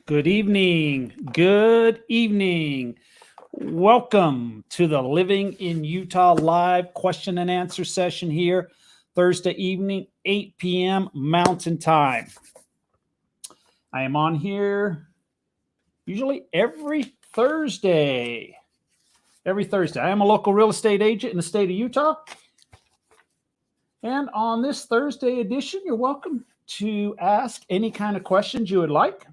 Good evening. Good evening. Welcome to the Living in Utah live question and answer session here, Thursday evening, 8 p.m. Mountain Time. I am on here usually every Thursday. I am a local real estate agent in the state of Utah. And on this Thursday edition, you're welcome to ask any kind of questions you would like.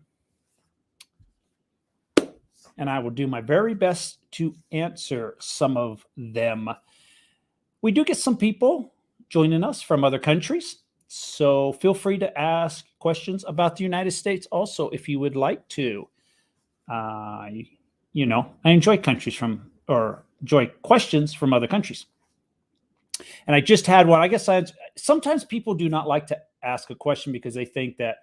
And I will do my very best to answer some of them. We do get some people joining us from other countries, so feel free to ask questions about the United States also if you would like to. I enjoy enjoy questions from other countries. And I just had one. Sometimes people do not like to ask a question because they think that,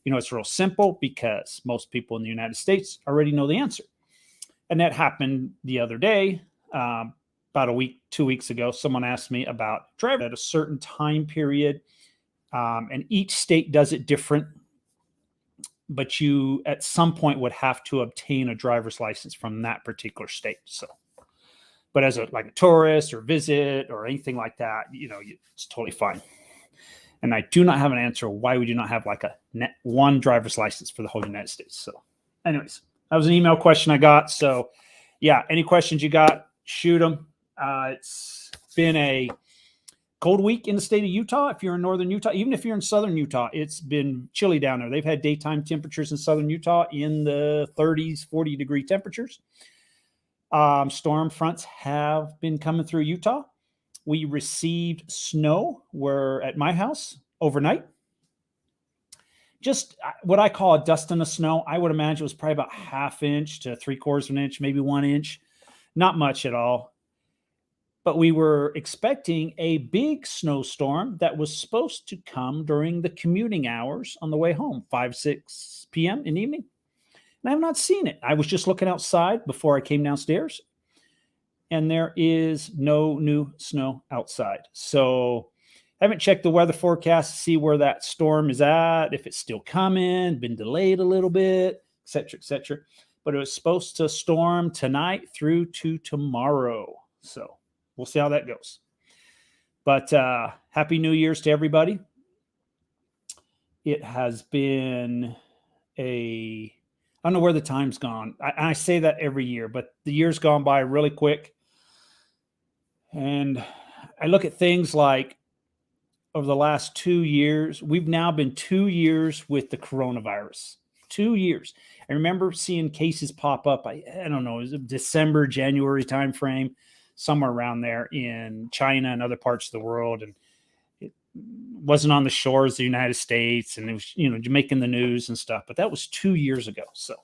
it's real simple because most people in the United States already know the answer. And that happened the other day, about a week, 2 weeks ago. Someone asked me about driving at a certain time period, and each state does it different. But you, at some point, would have to obtain a driver's license from that particular state. So, but as a tourist or visit or anything like that, it's totally fine. And I do not have an answer why we do not have one driver's license for the whole United States. So, anyways. That was an email question I got. So, yeah, any questions you got, shoot them. It's been a cold week in the state of Utah. If you're in northern Utah, even if you're in southern Utah, it's been chilly down there. They've had daytime temperatures in southern Utah in the 30s, 40-degree temperatures. Storm fronts have been coming through Utah. We received snow. We're at my house overnight. Just what I call a dusting of snow. I would imagine it was probably about 1/2 inch to 3/4 of an inch, maybe 1 inch. Not much at all. But we were expecting a big snowstorm that was supposed to come during the commuting hours on the way home, 5, 6 p.m. in the evening. And I have not seen it. I was just looking outside before I came downstairs, and there is no new snow outside. So I haven't checked the weather forecast to see where that storm is at, if it's still coming, been delayed a little bit, et cetera, et cetera. But it was supposed to storm tonight through to tomorrow. So we'll see how that goes. But Happy New Year's to everybody. It has been I don't know where the time's gone. I say that every year, but the year's gone by really quick. And I look at things like, over the last 2 years, we've now been 2 years with the coronavirus. 2 years. I remember seeing cases pop up. I don't know, it was a December, January timeframe, somewhere around there in China and other parts of the world. And it wasn't on the shores of the United States, and it was, making the news and stuff. But that was 2 years ago. So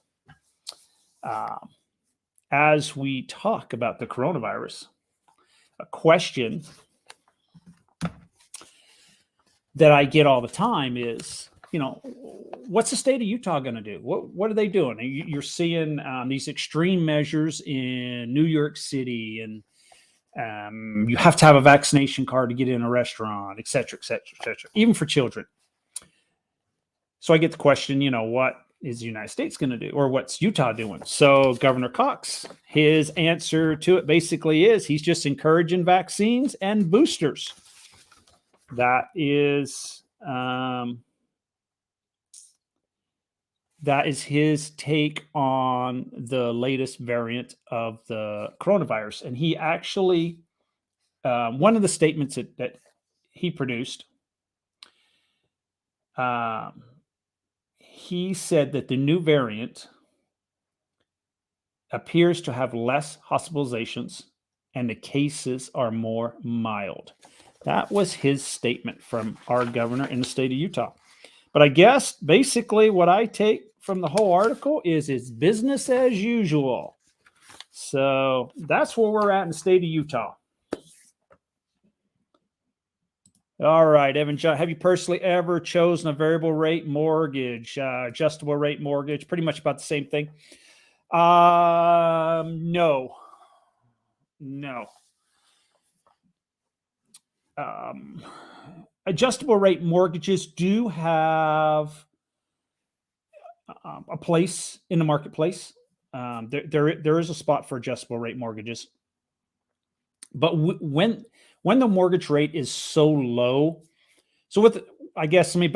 as we talk about the coronavirus, a question that I get all the time is, what's the state of Utah going to do? What are they doing? You're seeing these extreme measures in New York City, and you have to have a vaccination card to get in a restaurant, et cetera, et cetera, et cetera, even for children. So I get the question, what is the United States going to do, or what's Utah doing? So Governor Cox, his answer to it basically is he's just encouraging vaccines and boosters. That is his take on the latest variant of the coronavirus. And he actually, one of the statements that he produced, he said that the new variant appears to have less hospitalizations and the cases are more mild. That was his statement from our governor in the state of Utah. But I guess basically what I take from the whole article is it's business as usual. So that's where we're at in the state of Utah. All right, Evan John, have you personally ever chosen a variable rate mortgage, adjustable rate mortgage? Pretty much about the same thing. No. Adjustable rate mortgages do have a place in the marketplace. There is a spot for adjustable rate mortgages, but when the mortgage rate is so low, so I guess let me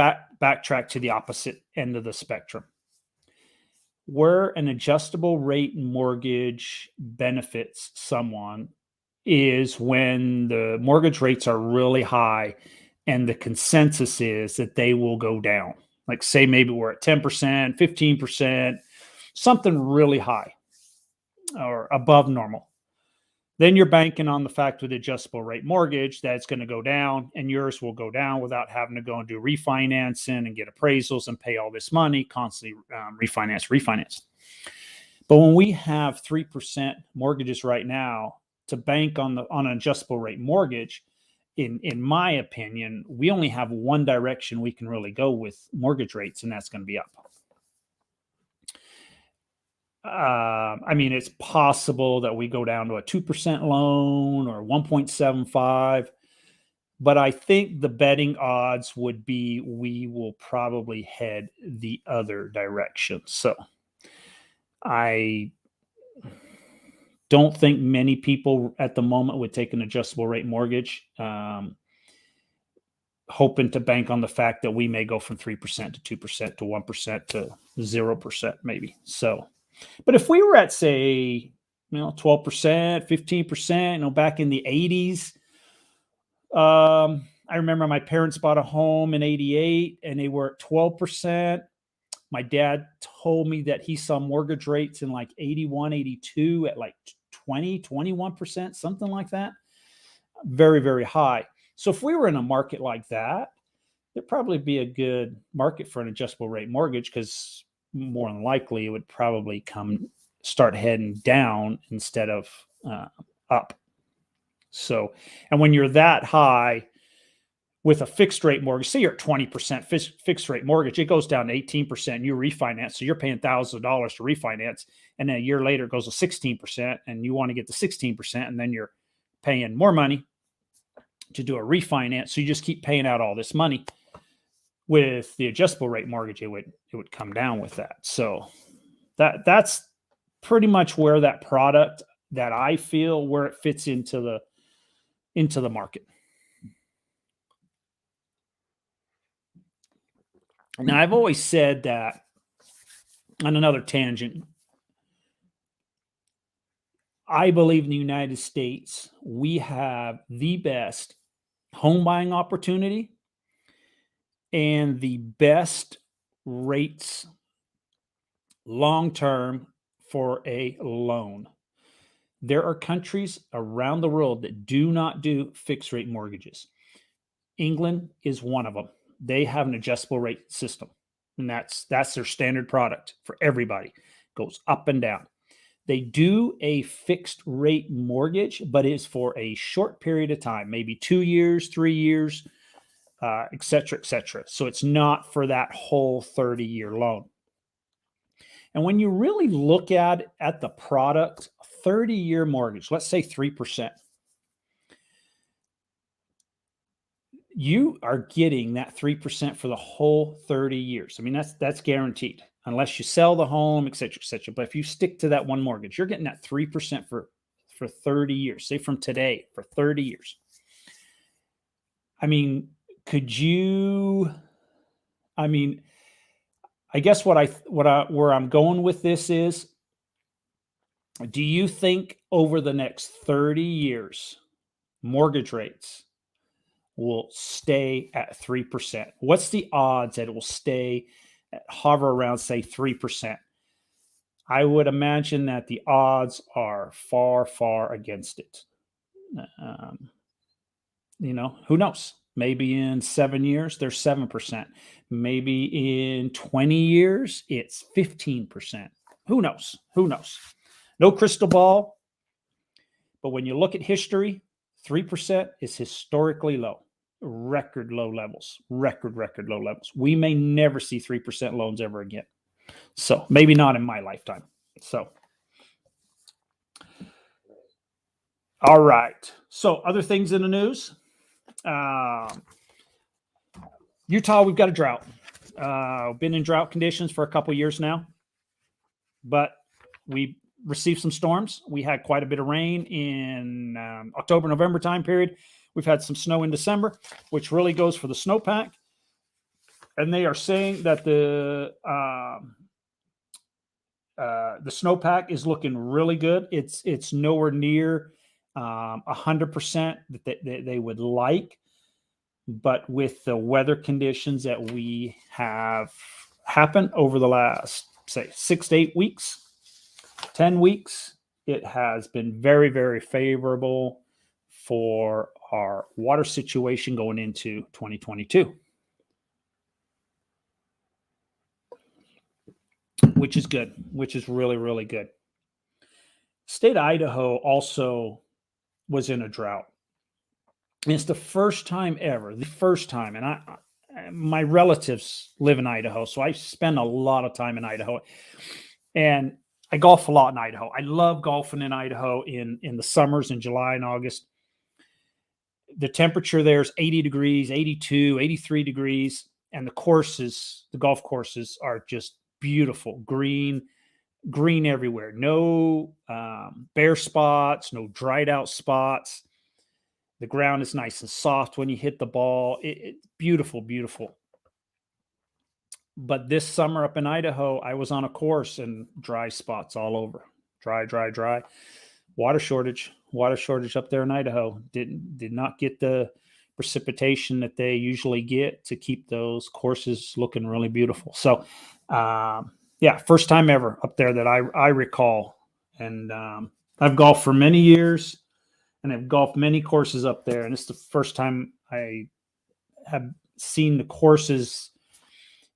backtrack to the opposite end of the spectrum. Where an adjustable rate mortgage benefits someone is when the mortgage rates are really high and the consensus is that they will go down. Like, say maybe we're at 10%, 15%, something really high or above normal. Then you're banking on the fact with adjustable rate mortgage that it's going to go down, and yours will go down without having to go and do refinancing and get appraisals and pay all this money, constantly refinance. But when we have 3% mortgages right now, to bank on an adjustable rate mortgage, in my opinion, we only have one direction we can really go with mortgage rates, and that's going to be up. I mean, it's possible that we go down to a 2% loan or 1.75, but I think the betting odds would be we will probably head the other direction. So I don't think many people at the moment would take an adjustable rate mortgage, hoping to bank on the fact that we may go from 3% to 2% to 1% to 0% maybe. So, but if we were at, say, 12%, 15%, back in the 80s, I remember my parents bought a home in 88 and they were at 12%. My dad told me that he saw mortgage rates in like 81, 82 at like 20, 21%, something like that. Very, very high. So if we were in a market like that, there'd probably be a good market for an adjustable rate mortgage, because more than likely it would probably start heading down instead of up. So, and when you're that high with a fixed rate mortgage, say you're at 20% fixed rate mortgage, it goes down to 18%, you refinance. So you're paying $1,000 to refinance. And then a year later it goes to 16%, and you want to get to 16%. And then you're paying more money to do a refinance. So you just keep paying out all this money. With the adjustable rate mortgage, it would come down with that. So that's pretty much where that product, that I feel where it fits into the market. Now, I've always said that, on another tangent, I believe in the United States, we have the best home buying opportunity and the best rates long-term for a loan. There are countries around the world that do not do fixed rate mortgages. England is one of them. They have an adjustable rate system, and that's their standard product for everybody. Goes up and down. They do a fixed rate mortgage, but it's for a short period of time, maybe 2 years, 3 years, et cetera, et cetera. So it's not for that whole 30-year loan. And when you really look at the product, 30-year mortgage, let's say 3%, you are getting that 3% for the whole 30 years. I mean, that's guaranteed, unless you sell the home, et cetera, et cetera. But if you stick to that one mortgage, you're getting that 3% for 30 years, say from today, for 30 years. I mean, I guess where I'm going with this is, do you think over the next 30 years, mortgage rates will stay at 3%? What's the odds that it will hover around, say, 3%? I would imagine that the odds are far, far against it. Who knows? Maybe in 7 years, there's 7%. Maybe in 20 years, it's 15%. Who knows? No crystal ball. But when you look at history, 3% is historically low. Record low levels. Record low levels. We may never see 3% loans ever again. So maybe not in my lifetime. So, all right. So other things in the news. Utah, we've got a drought. Been in drought conditions for a couple years now, but we received some storms. We had quite a bit of rain in October, November time period. We've had some snow in December, which really goes for the snowpack. And they are saying that the snowpack is looking really good. It's nowhere near 100% that they would like, but with the weather conditions that we have happened over the last, say, 6 to 8 weeks, 10 weeks, it has been very, very favorable for our water situation going into 2022, which is good, which is really, really good. State of Idaho also was in a drought. And it's the first time ever, the first time. And my relatives live in Idaho, so I spend a lot of time in Idaho. And I golf a lot in Idaho. I love golfing in Idaho in the summers in July and August. The temperature there is 80 degrees, 82, 83 degrees. And the golf courses are just beautiful, green everywhere. No bare spots, no dried out spots. The ground is nice and soft when you hit the ball. It's beautiful, beautiful. But this summer up in Idaho, I was on a course and dry spots all over. Dry. Water shortage up there in Idaho. Did not get the precipitation that they usually get to keep those courses looking really beautiful. So, yeah, first time ever up there that I recall. And I've golfed for many years, and I've golfed many courses up there. And it's the first time I have seen the courses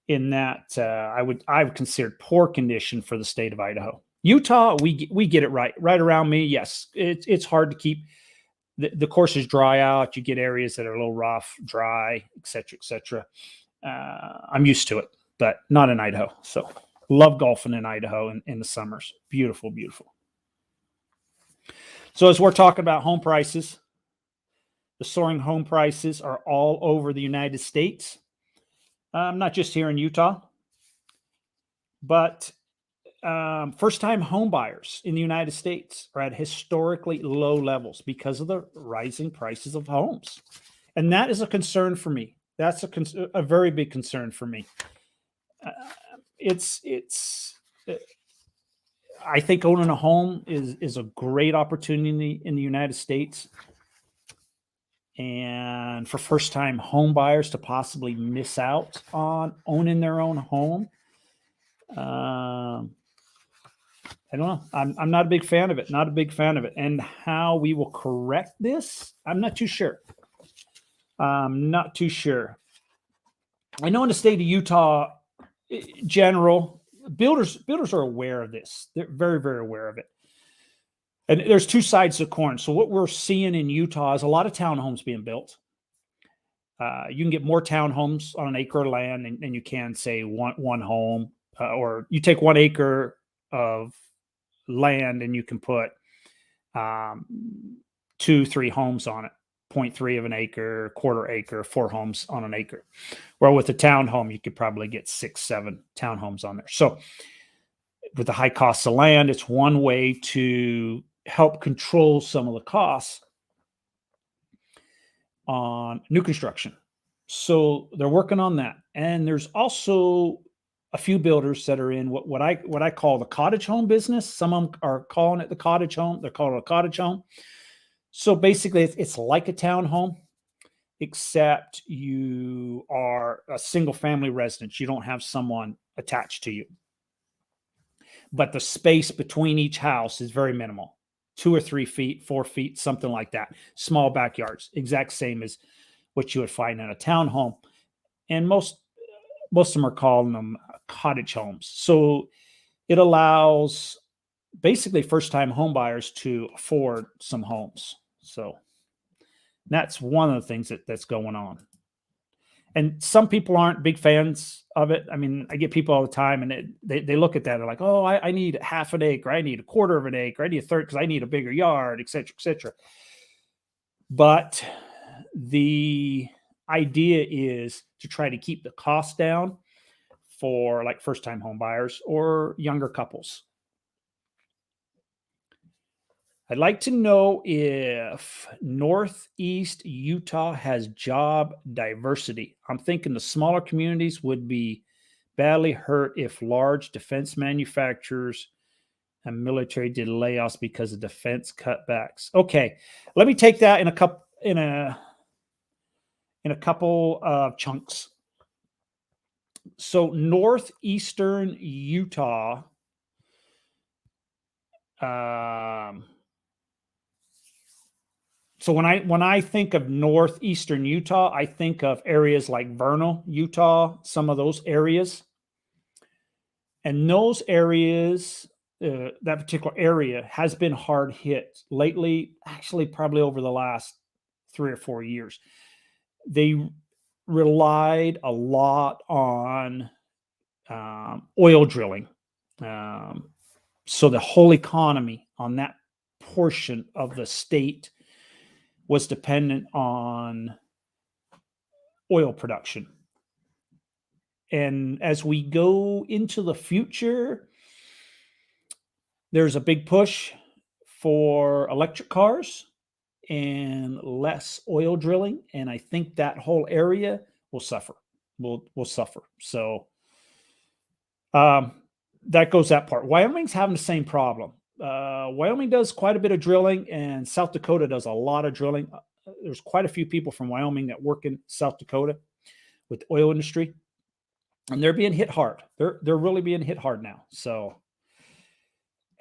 in that I would consider poor condition for the state of Idaho. Utah, we get it right around me. Yes, it's hard to keep the courses dry out. You get areas that are a little rough, dry, etc. I'm used to it, but not in Idaho. So love golfing in Idaho in the summers. Beautiful, beautiful. So as we're talking about home prices, the soaring home prices are all over the United States. Not just here in Utah, but first-time home buyers in the United States are at historically low levels because of the rising prices of homes. And that is a concern for me. That's a very big concern for me. I think owning a home is a great opportunity in the United States. And for first-time home buyers to possibly miss out on owning their own home, I don't know. I'm not a big fan of it. Not a big fan of it. And how we will correct this, I'm not too sure. Not too sure. I know in the state of Utah, general builders are aware of this. They're very, very aware of it. And there's two sides to the coin. So what we're seeing in Utah is a lot of townhomes being built. You can get more townhomes on an acre of land than you can, say, one home. Or you take 1 acre of land and you can put 2-3 homes on it. 0.3 of an acre, quarter acre, 4 homes on an acre. Where with a townhome, you could probably get 6-7 townhomes on there. So with the high costs of land, it's one way to help control some of the costs on new construction. So they're working on that. And there's also a few builders that are in what I call the cottage home business. Some of them are calling it the cottage home. They're calling it a cottage home. So basically, it's like a townhome, except you are a single family residence. You don't have someone attached to you. But the space between each house is very minimal. 2 or 3 feet, 4 feet, something like that. Small backyards, exact same as what you would find in a townhome. And most of them are calling them cottage homes. So it allows basically first-time home buyers to afford some homes. So that's one of the things that's going on. And some people aren't big fans of it. I mean, I get people all the time, and they look at that. They're like, "Oh, I need half an acre. I need a quarter of an acre. I need a third because I need a bigger yard, etc., etc." But the idea is to try to keep the cost down for like first-time home buyers or younger couples. I'd like to know if Northeast Utah has job diversity. I'm thinking the smaller communities would be badly hurt if large defense manufacturers and military did layoffs because of defense cutbacks. Okay, let me take that in a couple of chunks. So northeastern Utah, so when I think of northeastern Utah, I think of areas like Vernal, Utah, some of those areas. And those areas, that particular area has been hard hit lately, actually, probably over the last 3 or 4 years. They relied a lot on oil drilling. So the whole economy on that portion of the state was dependent on oil production. And as we go into the future, there's a big push for electric cars and less oil drilling. And I think that whole area will suffer. Will suffer. So that goes that part. Wyoming's having the same problem. Wyoming does quite a bit of drilling, and South Dakota does a lot of drilling. There's quite a few people from Wyoming that work in South Dakota with the oil industry, and they're being hit hard. They're really being hit hard now. So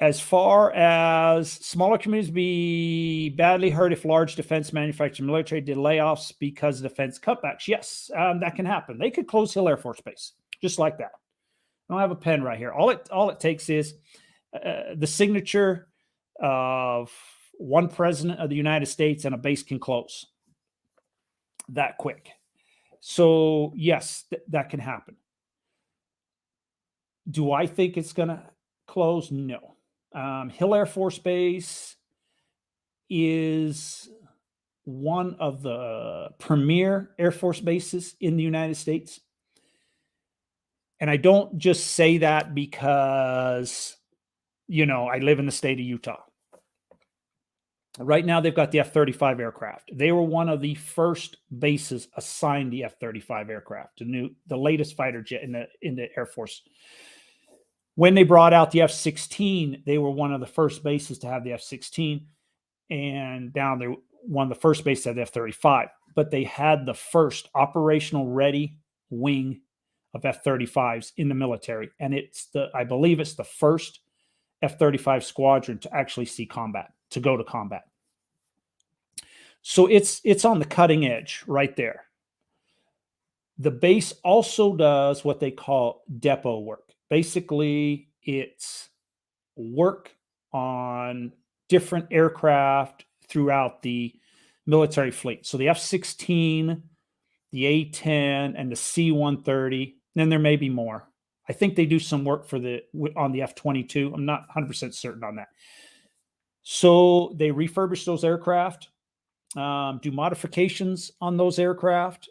as far as smaller communities be badly hurt if large defense manufacturing military did layoffs because of defense cutbacks, yes, that can happen. They could close Hill Air Force Base just like that. I don't have a pen right here. All it takes is the signature of one president of the United States, and a base can close that quick. So yes, that can happen. Do I think it's going to close? No. Hill Air Force Base is one of the premier Air Force bases in the United States. And I don't just say that because, I live in the state of Utah. Right now, they've got the F-35 aircraft. They were one of the first bases assigned the F-35 aircraft, the latest fighter jet in the Air Force. When they brought out the F-16, they were one of the first bases to have the F-16, and down they one of the first bases to have the F-35. But they had the first operational ready wing of F-35s in the military, and I believe it's the first F-35 squadron to actually see combat, to go to combat. So it's on the cutting edge right there. The base also does what they call depot work. Basically, it's work on different aircraft throughout the military fleet. So the F-16, the A-10, and the C-130. Then there may be more. I think they do some work on the F-22. I'm not 100% certain on that. So they refurbish those aircraft, do modifications on those aircraft.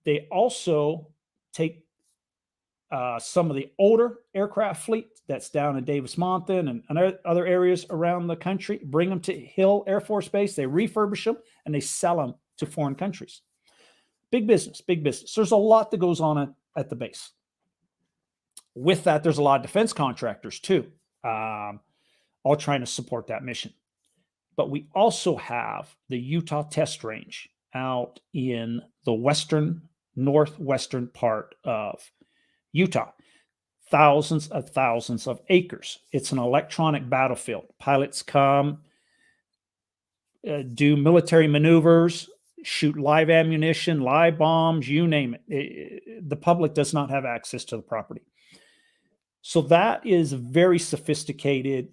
They also take some of the older aircraft fleet that's down in Davis-Monthan and other areas around the country, bring them to Hill Air Force Base. They refurbish them and they sell them to foreign countries. Big business, big business. There's a lot that goes on at the base. With that, there's a lot of defense contractors too, all trying to support that mission. But we also have the Utah Test Range out in the northwestern part of Utah. Thousands of acres. It's an electronic battlefield. Pilots come, do military maneuvers, shoot live ammunition, live bombs, you name it. The public does not have access to the property. So that is a very sophisticated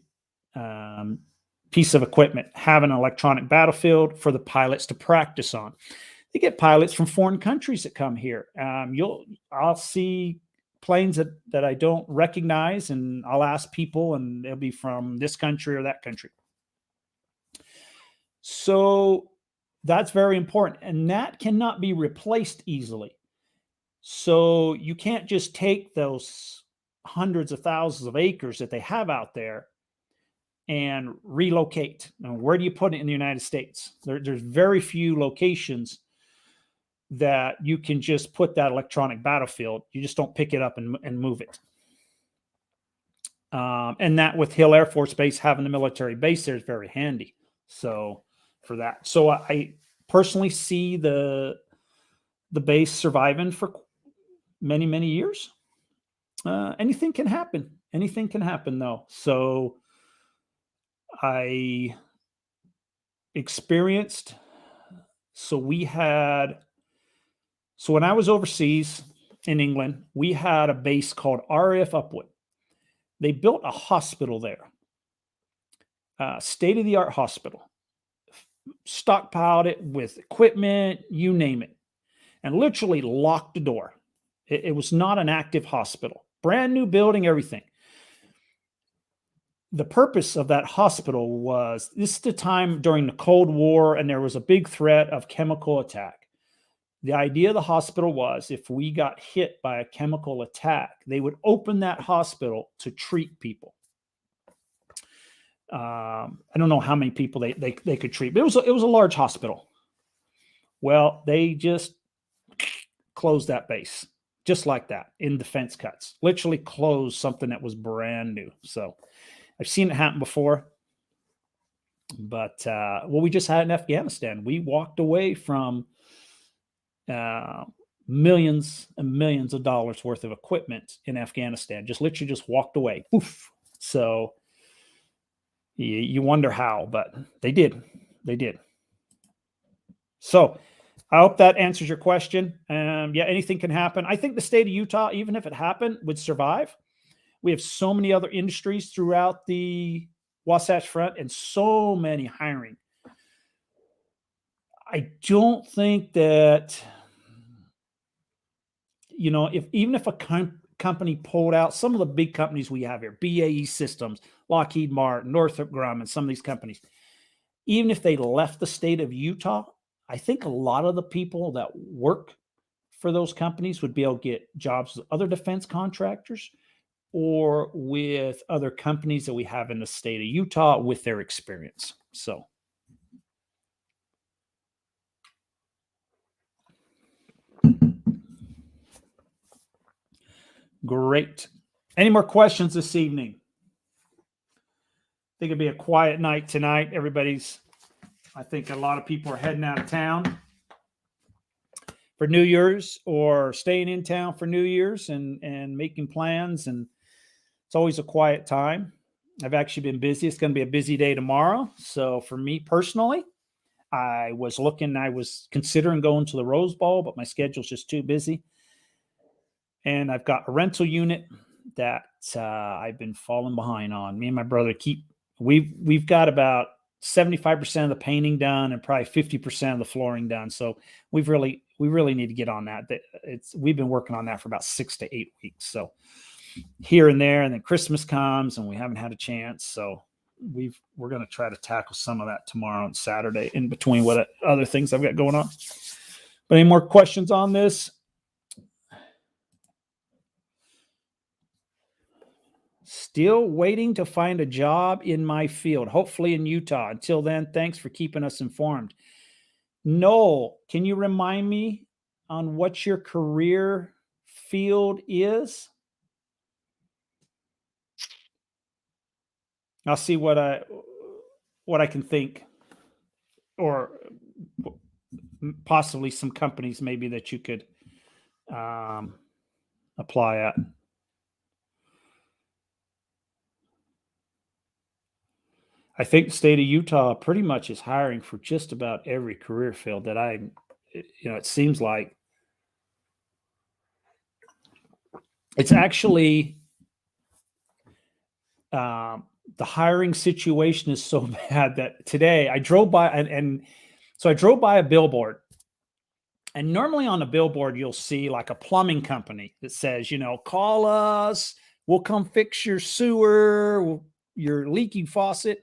piece of equipment, having an electronic battlefield for the pilots to practice on. They get pilots from foreign countries that come here. I'll see planes that I don't recognize, and I'll ask people, and they'll be from this country or that country. So that's very important, and that cannot be replaced easily. So you can't just take those hundreds of thousands of acres that they have out there and relocate. Now, where do you put it in the United States? There's very few locations that you can just put that electronic battlefield. You just don't pick it up and move it. And that with Hill Air Force Base, having the military base there is very handy. So for that, so I personally see the base surviving for many years. Anything can happen. Anything can happen though. So I experienced. So when I was overseas in England, we had a base called RAF Upwood. They built a hospital there, state-of-the-art hospital, stockpiled it with equipment, you name it, and literally locked the door. It was not an active hospital. Brand new building, everything. The purpose of that hospital was, this is the time during the Cold War, and there was a big threat of chemical attack. The idea of the hospital was, if we got hit by a chemical attack, they would open that hospital to treat people. I don't know how many people they could treat, but it was a large hospital. Well, they just closed that base just like that in defense cuts. Literally closed something that was brand new. So I've seen it happen before. But what we just had in Afghanistan, we walked away from millions and millions of dollars worth of equipment in Afghanistan. Just literally just walked away. Oof. So you wonder how, but they did. They did. So I hope that answers your question. Yeah, anything can happen. I think the state of Utah, even if it happened, would survive. We have so many other industries throughout the Wasatch Front and so many hiring. I don't think that, even if a company pulled out, some of the big companies we have here, BAE Systems, Lockheed Martin, Northrop Grumman, some of these companies, even if they left the state of Utah, I think a lot of the people that work for those companies would be able to get jobs with other defense contractors or with other companies that we have in the state of Utah with their experience. So great. Any more questions this evening? I think it'll be a quiet night tonight. I think a lot of people are heading out of town for New Year's or staying in town for New Year's and making plans. And it's always a quiet time. I've actually been busy. It's going to be a busy day tomorrow. So for me personally, I was considering going to the Rose Bowl, but my schedule's just too busy. And I've got a rental unit that I've been falling behind on. Me and my brother we've got about 75% of the painting done and probably 50% of the flooring done. So we really need to get on that. We've been working on that for about 6 to 8 weeks. So here and there, and then Christmas comes and we haven't had a chance. So we're going to try to tackle some of that tomorrow and Saturday in between what other things I've got going on. But any more questions on this? Still waiting to find a job in my field, hopefully in Utah. Until then, thanks for keeping us informed. Noel, can you remind me on what your career field is? I'll see what I can think, or possibly some companies maybe that you could apply at. I think the state of Utah pretty much is hiring for just about every career field that it seems like. It's actually, the hiring situation is so bad that today I drove by so I drove by a billboard, and normally on a billboard, you'll see like a plumbing company that says, call us, we'll come fix your sewer, your leaking faucet.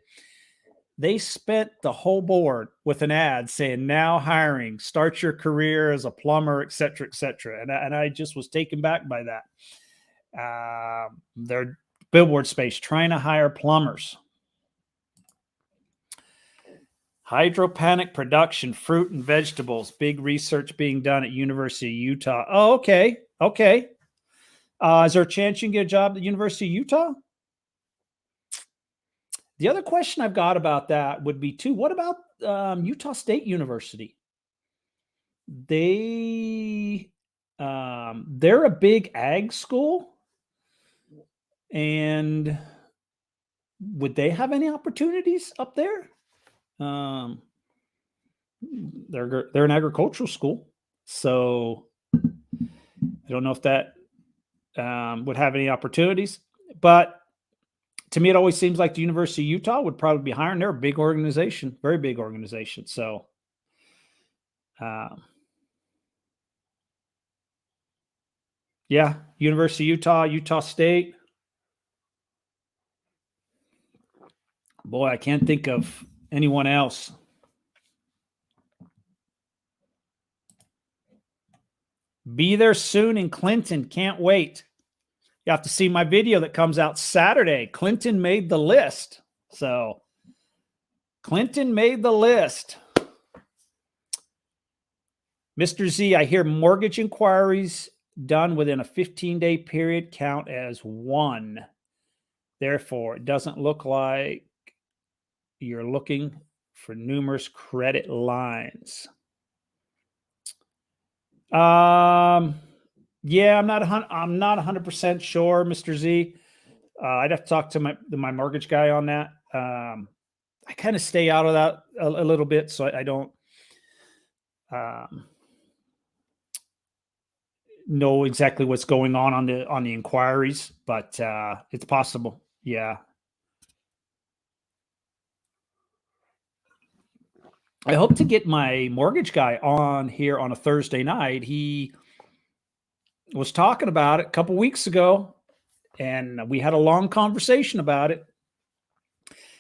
They spent the whole board with an ad saying, now hiring, start your career as a plumber, et cetera, et cetera. And I just was taken back by that. Their billboard space trying to hire plumbers. Hydroponic production, fruit and vegetables. Big research being done at University of Utah. Oh, okay. Okay. Is there a chance you can get a job at the University of Utah? The other question I've got about that would be too, what about Utah State University? They're a big ag school, and would they have any opportunities up there? They're an agricultural school, so I don't know if that would have any opportunities. But to me, it always seems like the University of Utah would probably be hiring. They're a big organization, very big organization. So, yeah, University of Utah, Utah State. Boy, I can't think of anyone else. Be there soon in Clinton. Can't wait. You have to see my video that comes out Saturday. Clinton made the list. So, Clinton made the list. Mr. Z, I hear mortgage inquiries done within a 15-day period count as one. Therefore, it doesn't look like you're looking for numerous credit lines. Yeah, I'm not 100% sure, Mr. Z. I'd have to talk to my mortgage guy on that. I kind of stay out of that a little bit, so I don't know exactly what's going on the inquiries, but it's possible. Yeah. I hope to get my mortgage guy on here on a Thursday night. He was talking about it a couple weeks ago, and we had a long conversation about it.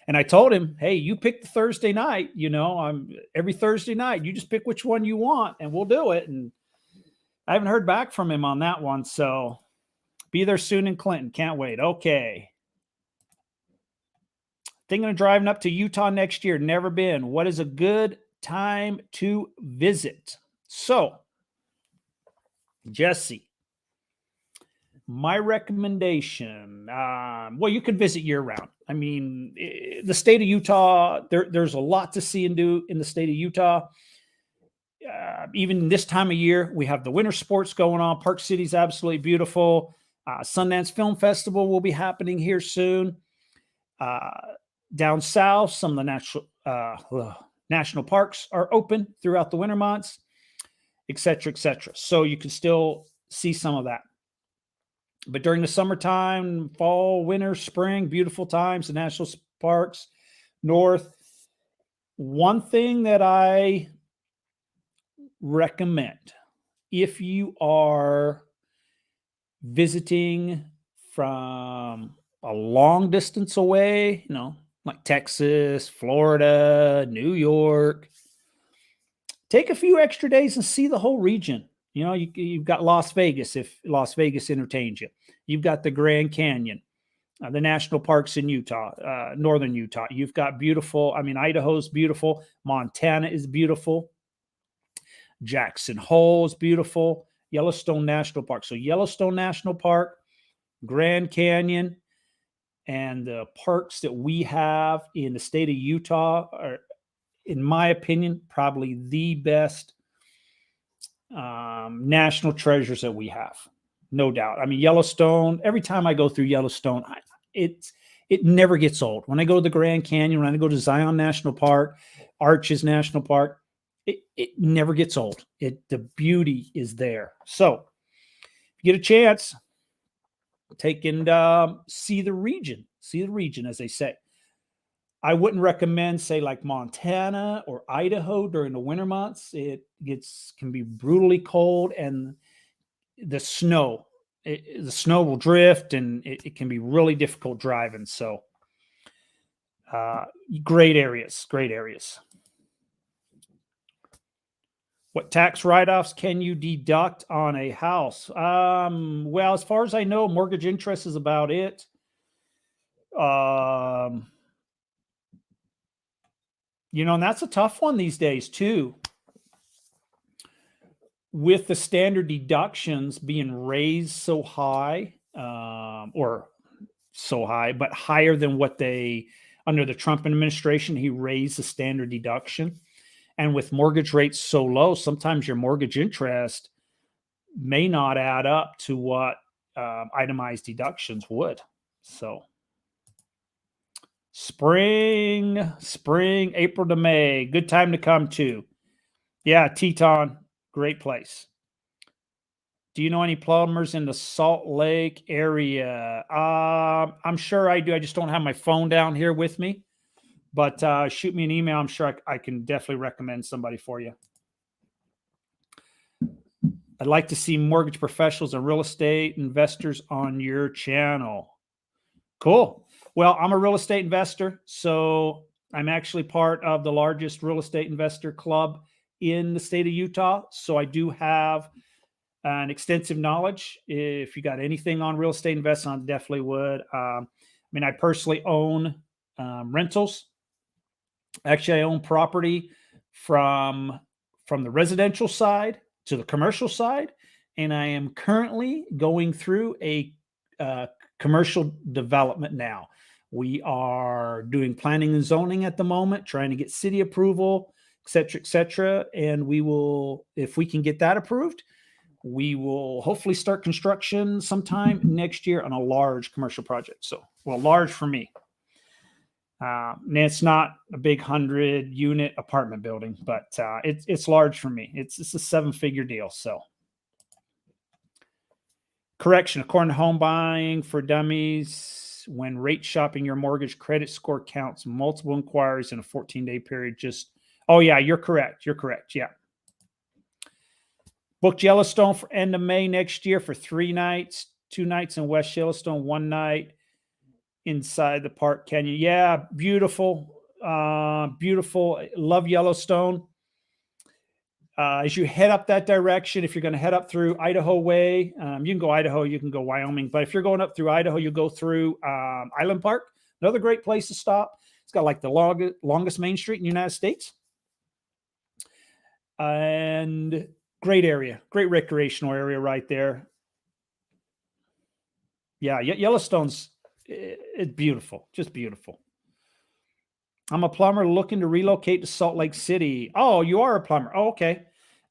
And I told him, hey, you pick the Thursday night, I'm every Thursday night, you just pick which one you want and we'll do it. And I haven't heard back from him on that one. So be there soon in Clinton. Can't wait. Okay. Thinking of driving up to Utah next year. Never been. What is a good time to visit? So, Jesse, my recommendation, well, you could visit year round. I mean, the state of Utah, there's a lot to see and do in the state of Utah. Even this time of year, we have the winter sports going on. Park City's absolutely beautiful. Sundance Film Festival will be happening here soon. Down south, some of the national parks are open throughout the winter months, et cetera, et cetera. So you can still see some of that. But during the summertime, fall, winter, spring, beautiful times, the national parks, north. One thing that I recommend, if you are visiting from a long distance away, like Texas, Florida, New York, take a few extra days and see the whole region. You've got Las Vegas, if Las Vegas entertains you. You've got the Grand Canyon, the national parks in Utah, northern Utah. You've got beautiful, Idaho's beautiful. Montana is beautiful. Jackson Hole is beautiful. Yellowstone National Park. So Yellowstone National Park, Grand Canyon, and the parks that we have in the state of Utah are, in my opinion, probably the best national treasures that we have. No doubt. Yellowstone, every time I go through Yellowstone, it never gets old. When I go to the Grand Canyon, when I go to Zion National Park, Arches National Park, it never gets old. The beauty is there. So if you get a chance, take and see the region, as they say. I wouldn't recommend, say, like Montana or Idaho during the winter months. It can be brutally cold, and the snow will drift, and it can be really difficult driving. So Great areas, great areas. What tax write-offs can you deduct on a house? Well, as far as I know, mortgage interest is about it. Um, and that's a tough one these days too. With the standard deductions being raised so high, or so high, but higher than what they under the Trump administration, he raised the standard deduction. And with mortgage rates so low, sometimes your mortgage interest may not add up to what itemized deductions would. So spring, April to May, good time to come to. Yeah, Teton, great place. Do you know any plumbers in the Salt Lake area? I'm sure I do. I just don't have my phone down here with me. But shoot me an email. I'm sure I can definitely recommend somebody for you. I'd like to see mortgage professionals and real estate investors on your channel. Cool. Well, I'm a real estate investor, so I'm actually part of the largest real estate investor club in the state of Utah. So I do have an extensive knowledge. If you got anything on real estate investment, I definitely would. I personally own rentals. Actually, I own property from the residential side to the commercial side, and I am currently going through a commercial development now. We are doing planning and zoning at the moment, trying to get city approval, et cetera, et cetera. And we will, if we can get that approved, we will hopefully start construction sometime next year on a large commercial project. So, well, large for me. And it's not a big 100-unit apartment building, but it's large for me. It's a 7-figure deal. So, correction, according to Home Buying for Dummies, when rate shopping your mortgage, credit score counts multiple inquiries in a 14-day period. Oh yeah, you're correct. Yeah. Booked Yellowstone for end of May next year for 3 nights, 2 nights in West Yellowstone, 1 night inside the Park Canyon. Yeah, beautiful. Beautiful. Love Yellowstone. As you head up that direction, if you're going to head up through Idaho Way, you can go Idaho, you can go Wyoming. But if you're going up through Idaho, you go through Island Park. Another great place to stop. It's got like the longest main street in the United States. And great area, great recreational area right there. Yeah, Yellowstone's it's beautiful, just beautiful. I'm a plumber looking to relocate to Salt Lake City. Oh, you are a plumber. Oh, okay.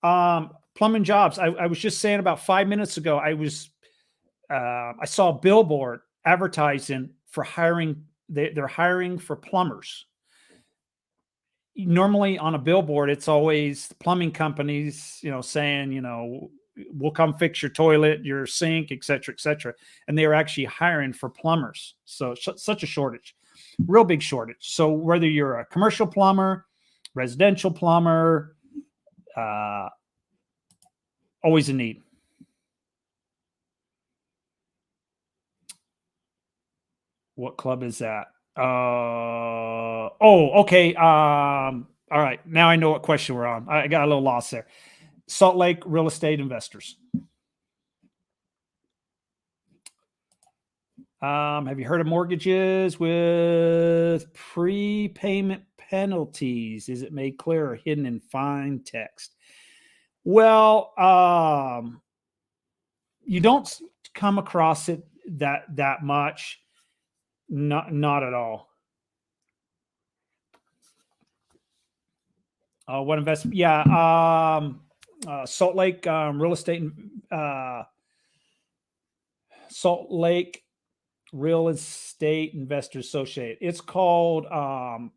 Plumbing jobs. I was just saying about 5 minutes ago, I saw a billboard advertising for hiring. They're hiring for plumbers. Normally on a billboard, it's always plumbing companies, saying, we'll come fix your toilet, your sink, et cetera, et cetera. And they are actually hiring for plumbers. So such a shortage, real big shortage. So whether you're a commercial plumber, residential plumber, always a need. What club is that? Okay. All right. Now I know what question we're on. I got a little lost there. Salt Lake real estate investors. Have you heard of mortgages with prepayment penalties? Is it made clear or hidden in fine text? Well, you don't come across it that much. Not at all. What investment? Yeah. Salt Lake real estate. Salt Lake Real Estate Investors Associate. It's called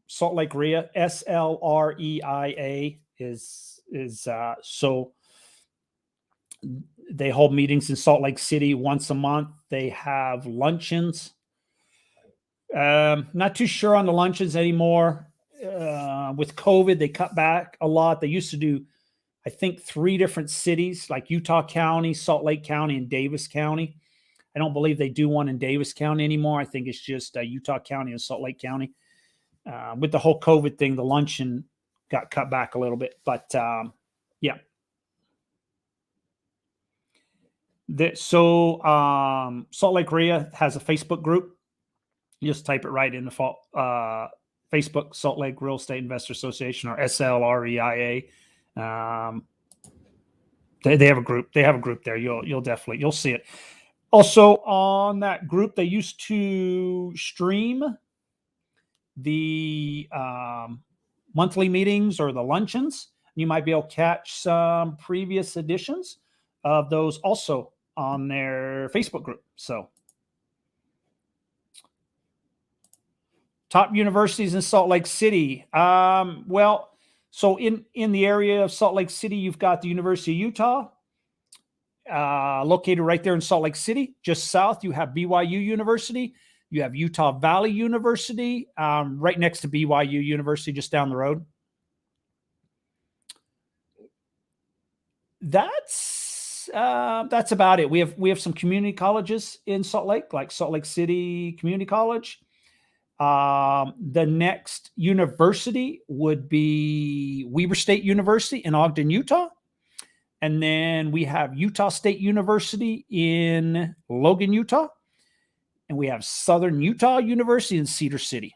Salt Lake REIA. SLREIA is so they hold meetings in Salt Lake City once a month. They have luncheons. Not too sure on the luncheons anymore. With COVID, they cut back a lot. They used to do, I think, 3 different cities like Utah County, Salt Lake County, and Davis County. I don't believe they do one in Davis County anymore. I think it's just Utah County and Salt Lake County. With the whole COVID thing, the luncheon got cut back a little bit, but yeah. Salt Lake REIA has a Facebook group. You just type it right in the Facebook, Salt Lake Real Estate Investor Association, or SLREIA. They have a group. They have a group there. You'll see it. Also on that group, they used to stream the monthly meetings or the luncheons. You might be able to catch some previous editions of those also on their Facebook group. So, top universities in Salt Lake City. So in the area of Salt Lake City, you've got the University of Utah, located right there in Salt Lake City. Just south, you have BYU University. You have Utah Valley University, right next to BYU University, just down the road. That's about it. We have some community colleges in Salt Lake, like Salt Lake City Community College. The next university would be Weber State University in Ogden, Utah. And then we have Utah State University in Logan, Utah. And we have Southern Utah University in Cedar City.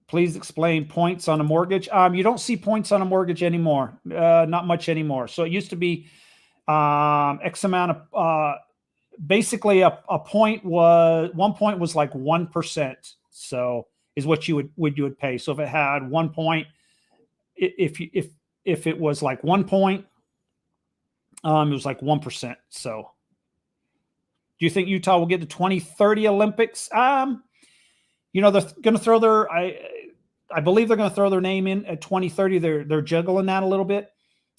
Please explain points on a mortgage. You don't see points on a mortgage anymore. Not much anymore. So it used to be X amount of, basically a point was, 1 point was like 1%. So is what you would pay. So if it had 1 point, if it was like 1 point, it was like 1%. So do you think Utah will get the 2030 Olympics? They're going to throw I believe they're going to throw their name in at 2030. They're juggling that a little bit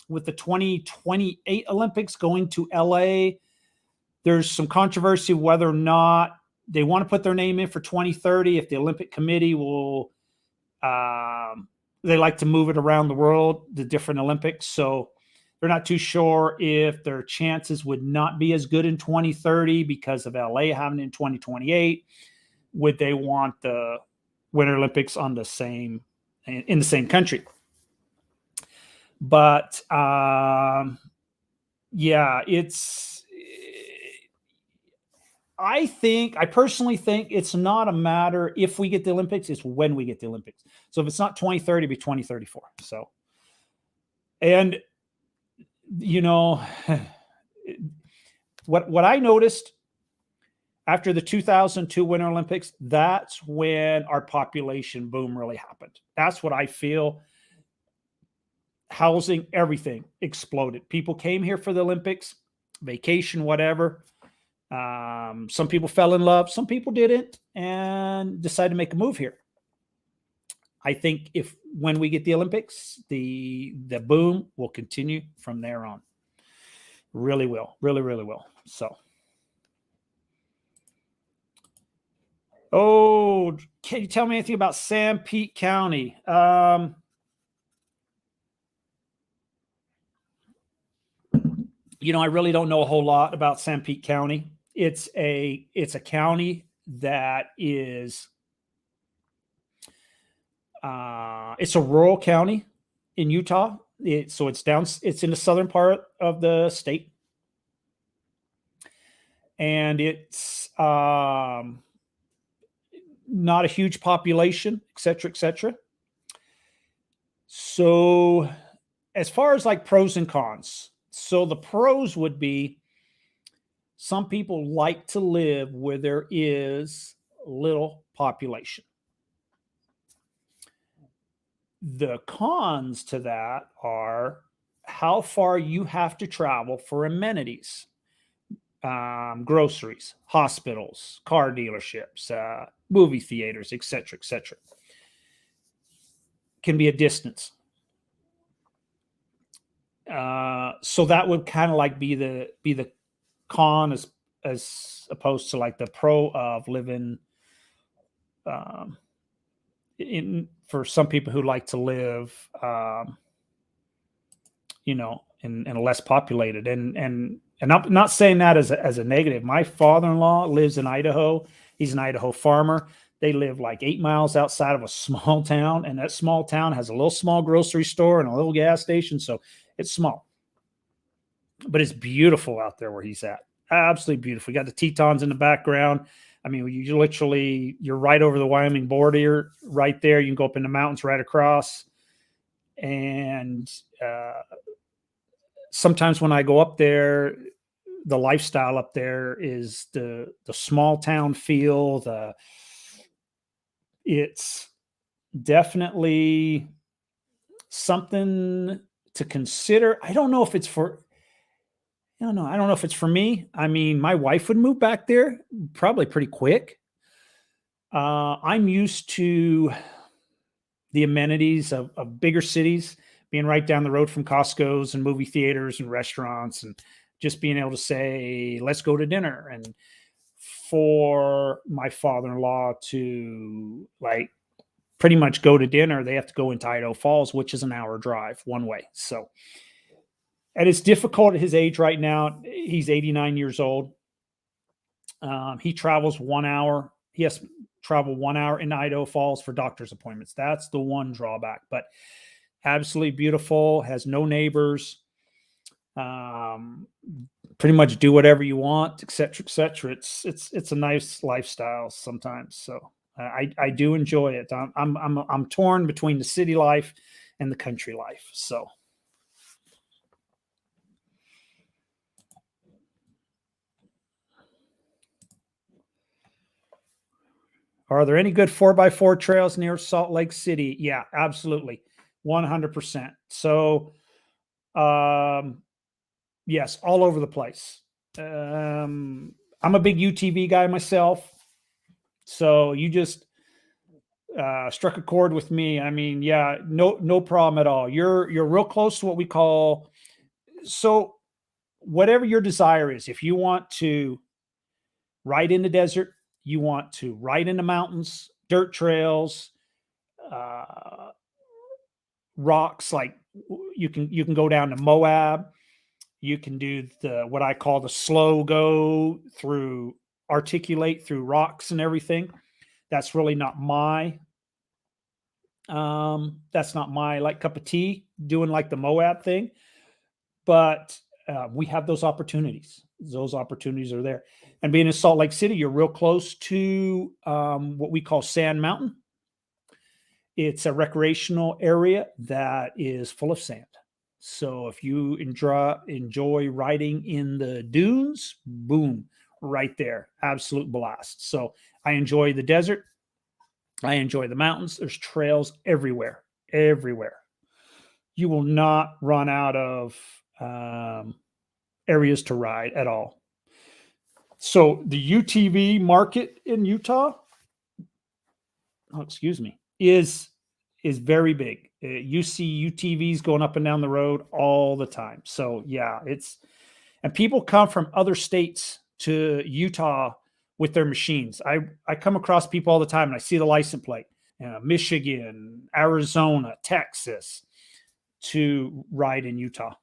with the 2028 Olympics going to LA. There's some controversy whether or not they want to put their name in for 2030. If the Olympic Committee will, they like to move it around the world, the different Olympics. So they're not too sure if their chances would not be as good in 2030 because of LA having it in 2028. Would they want the Winter Olympics in the same country? But I personally think it's not a matter if we get the Olympics, it's when we get the Olympics. So if it's not 2030, it'll be 2034. So, and what I noticed after the 2002 Winter Olympics, that's when our population boom really happened. That's what I feel. Housing, everything exploded. People came here for the Olympics, vacation, whatever. Some people fell in love, some people didn't, and decided to make a move here. I think when we get the Olympics, the boom will continue from there on. Really will. Really, really will. So. Oh, can you tell me anything about Sanpete County? I really don't know a whole lot about Sanpete County. It's a county that is it's a rural county in Utah. It's in the southern part of the state. And it's not a huge population, et cetera, et cetera. So as far as like pros and cons, so the pros would be some people like to live where there is little population. The cons to that are how far you have to travel for amenities, groceries, hospitals, car dealerships, movie theaters, et cetera, et cetera. Can be a distance. So that would kind of like be the con as opposed to like the pro of living for some people who like to live in a less populated and And I'm not saying that as a negative. My father-in-law lives in Idaho. He's an Idaho farmer. They live like 8 miles outside of a small town, and that small town has a little small grocery store and a little gas station. So it's small, but it's beautiful out there where he's at. Absolutely beautiful. You got the Tetons in the background. I mean, you're right over the Wyoming border right there. You can go up in the mountains right across. And sometimes when I go up there, the lifestyle up there is the small town feel. It's definitely something to consider. I don't know if it's for I don't know if it's for me. I mean, my wife would move back there probably pretty quick. I'm used to the amenities of bigger cities, being right down the road from Costco's and movie theaters and restaurants, and just being able to say, let's go to dinner. And for my father-in-law to like pretty much go to dinner, they have to go into Idaho Falls, which is an hour drive one way. So, and it's difficult at his age right now. He's 89 years old. He travels 1 hour. He has to travel 1 hour in Idaho Falls for doctor's appointments. That's the one drawback, but absolutely beautiful, has no neighbors. Pretty much do whatever you want, et cetera, et cetera. It's a nice lifestyle sometimes. So I do enjoy it. I'm torn between the city life and the country life. So. Are there any good 4x4 trails near Salt Lake City? Yeah, absolutely. 100%. So, yes, all over the place. I'm a big UTV guy myself. So you just struck a chord with me. I mean, yeah, no problem at all. You're real close to what we call, so whatever your desire is, if you want to ride in the desert, you want to ride in the mountains, dirt trails, uh, rocks, like you can go down to Moab. You can do the what I call the slow go through, articulate through rocks and everything. That's really not my that's not my like cup of tea, doing like the Moab thing. But we have those opportunities. Those opportunities are there. And being in Salt Lake City, you're real close to what we call Sand Mountain. It's a recreational area that is full of sand. So if you enjoy riding in the dunes, boom, right there. Absolute blast. So I enjoy the desert. I enjoy the mountains. There's trails everywhere, everywhere. You will not run out of areas to ride at all. So the UTV market in Utah, is very big. You see UTVs going up and down the road all the time. So yeah, and people come from other states to Utah with their machines. I come across people all the time, and I see the license plate, Michigan, Arizona, Texas, to ride in Utah.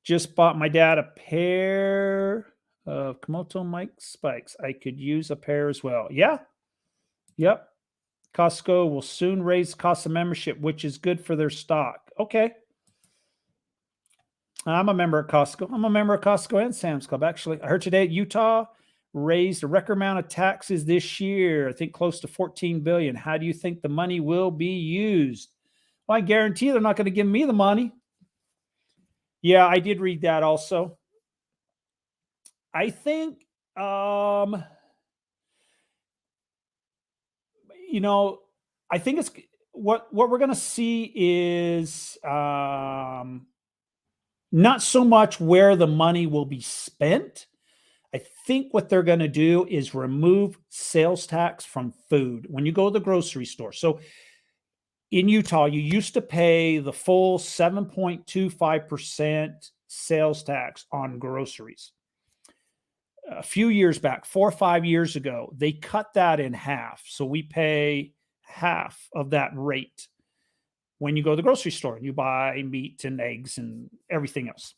Just bought my dad a pair of Komodo mic spikes. I could use a pair as well. Yeah. Yep. Costco will soon raise the cost of membership, which is good for their stock. Okay. I'm a member at Costco. I'm a member of Costco and Sam's Club, actually. I heard today Utah raised a record amount of taxes this year. I think close to $14 billion. How do you think the money will be used? Well, I guarantee they're not going to give me the money. Yeah, I did read that also. I think, I think it's what we're going to see is not so much where the money will be spent. I think what they're going to do is remove sales tax from food when you go to the grocery store. So in Utah, you used to pay the full 7.25% sales tax on groceries. A few years back, 4 or 5 years ago, they cut that in half. So we pay half of that rate when you go to the grocery store and you buy meat and eggs and everything else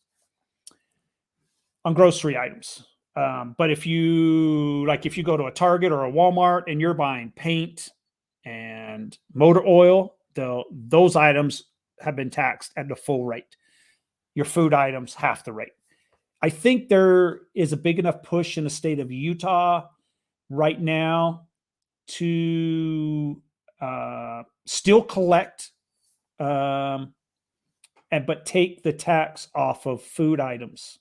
on grocery items. But if you go to a Target or a Walmart and you're buying paint and motor oil, those items have been taxed at the full rate. Your food items, half the rate. I think there is a big enough push in the state of Utah right now to still collect, but take the tax off of food items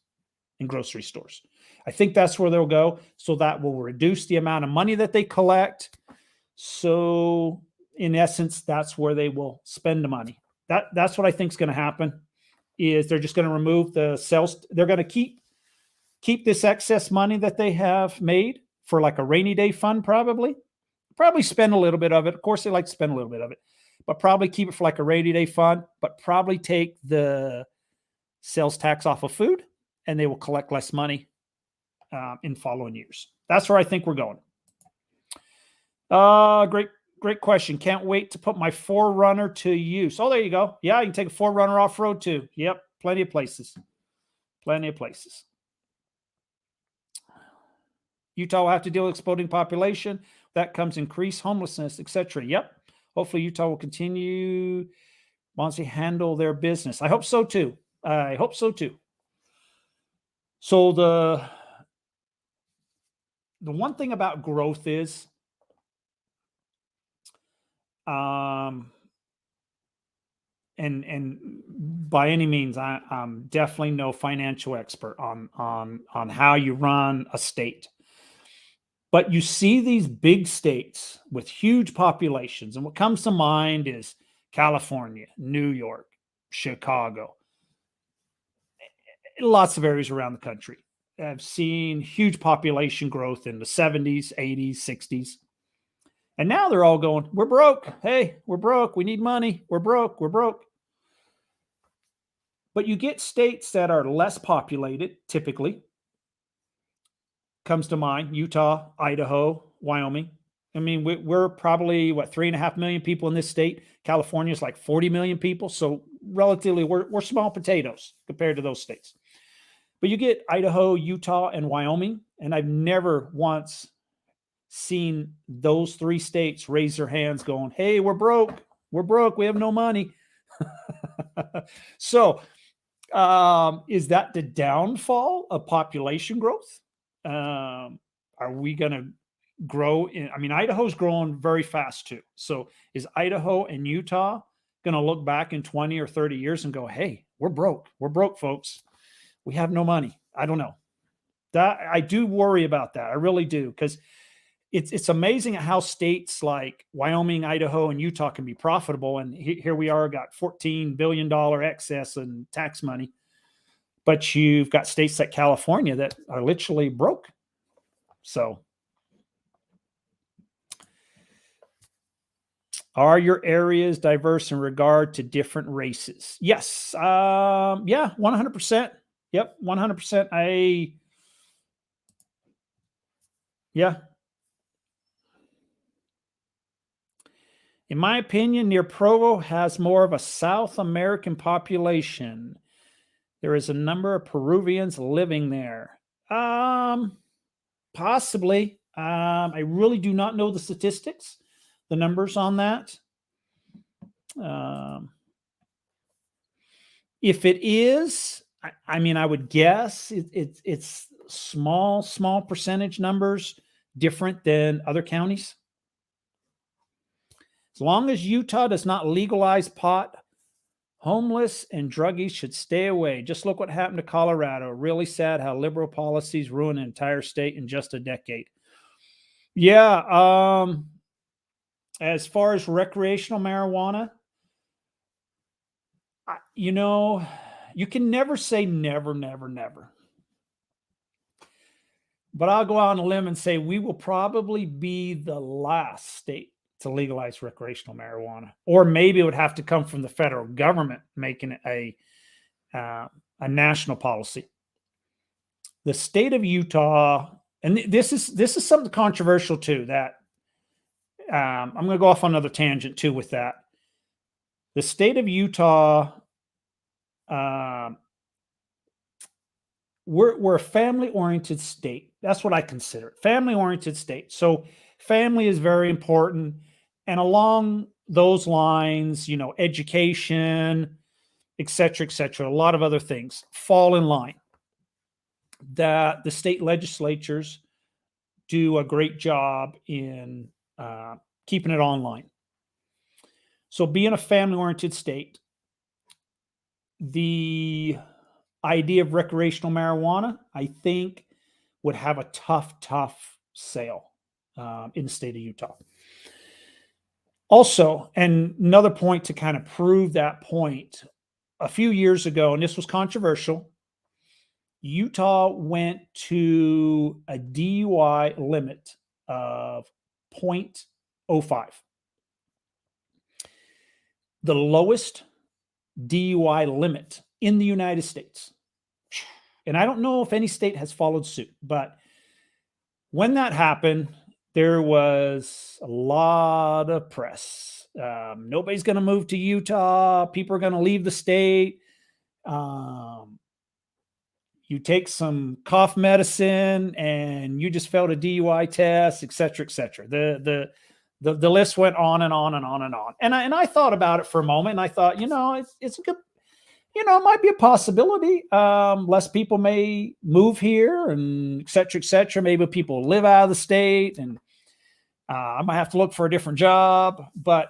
in grocery stores. I think that's where they'll go. So that will reduce the amount of money that they collect. So in essence, that's where they will spend the money. That's what I think is going to happen. Is they're just going to remove the sales. They're going to keep this excess money that they have made for like a rainy day fund, probably spend a little bit of it. Of course, they like to spend a little bit of it, but probably keep it for like a rainy day fund, but probably take the sales tax off of food, and they will collect less money in following years. That's where I think we're going. Great question. Can't wait to put my 4Runner to use. Oh, there you go. Yeah, you can take a 4Runner off-road too. Yep, plenty of places. Utah will have to deal with exploding population. That comes increased homelessness, etc. Yep. Hopefully Utah will continue once they handle their business. I hope so too. So the one thing about growth is, and by any means, I'm definitely no financial expert on how you run a state. But you see these big states with huge populations, and what comes to mind is California, New York, Chicago, lots of areas around the country. I've seen huge population growth in the 70s, 80s, 60s. And now they're all going, we're broke. Hey, we're broke. We need money. We're broke. But you get states that are less populated, typically. Comes to mind, Utah, Idaho, Wyoming. I mean, we're probably, 3.5 million people in this state. California is like 40 million people. So relatively, we're small potatoes compared to those states. But you get Idaho, Utah, and Wyoming. And I've never once seen those three states raise their hands going, hey, we're broke. We have no money. So is that the downfall of population growth? Are we going to grow Idaho's growing very fast too. So is Idaho and Utah going to look back in 20 or 30 years and go, hey, we're broke, folks. We have no money. I don't know. That I do worry about that. I really do. Because it's amazing how states like Wyoming, Idaho, and Utah can be profitable. And here we are, got $14 billion excess in tax money. But you've got states like California that are literally broke. So are your areas diverse in regard to different races? Yes. Yeah, 100%. Yep, 100%. Yeah. In my opinion, near Provo has more of a South American population. There is a number of Peruvians living there. Possibly. I really do not know the statistics, the numbers on that. If it is, I would guess it's small percentage numbers, different than other counties. As long as Utah does not legalize pot, homeless and druggies should stay away. Just look what happened to Colorado. Really sad how liberal policies ruin an entire state in just a decade. Yeah. As far as recreational marijuana, you can never say never. But I'll go out on a limb and say we will probably be the last state to legalize recreational marijuana, or maybe it would have to come from the federal government making it a national policy. The state of Utah, and this is something controversial too. That I'm going to go off on another tangent too with that. The state of Utah, um, we're a family-oriented state. That's what I consider it, family-oriented state. So family is very important, and along those lines, education, et cetera, a lot of other things fall in line. That the state legislatures do a great job in keeping it online. So, being a family-oriented state, the idea of recreational marijuana, I think, would have a tough sale in the state of Utah. Also, and another point to kind of prove that point, a few years ago, and this was controversial, Utah went to a DUI limit of 0.05, the lowest DUI limit in the United States. And I don't know if any state has followed suit, but when that happened, there was a lot of press. Nobody's going to move to Utah. People are going to leave the state. You take some cough medicine and you just failed a DUI test, et cetera, et cetera. The list went on and on and on and on. And I thought about it for a moment, and I thought, it's a good, it might be a possibility. Less people may move here, and et cetera, et cetera. Maybe people live out of the state, and I might have to look for a different job. But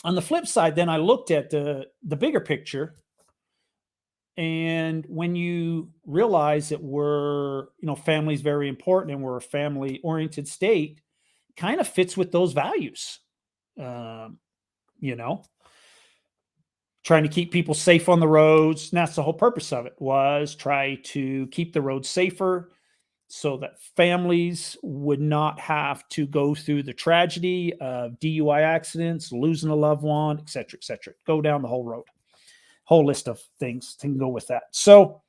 on the flip side, then I looked at the bigger picture. And when you realize that family is very important and we're a family oriented state, kind of fits with those values. You know, trying to keep people safe on the roads. And that's the whole purpose of it, was try to keep the roads safer so that families would not have to go through the tragedy of DUI accidents, losing a loved one, et cetera, et cetera. Go down the whole road. Whole list of things can go with that. So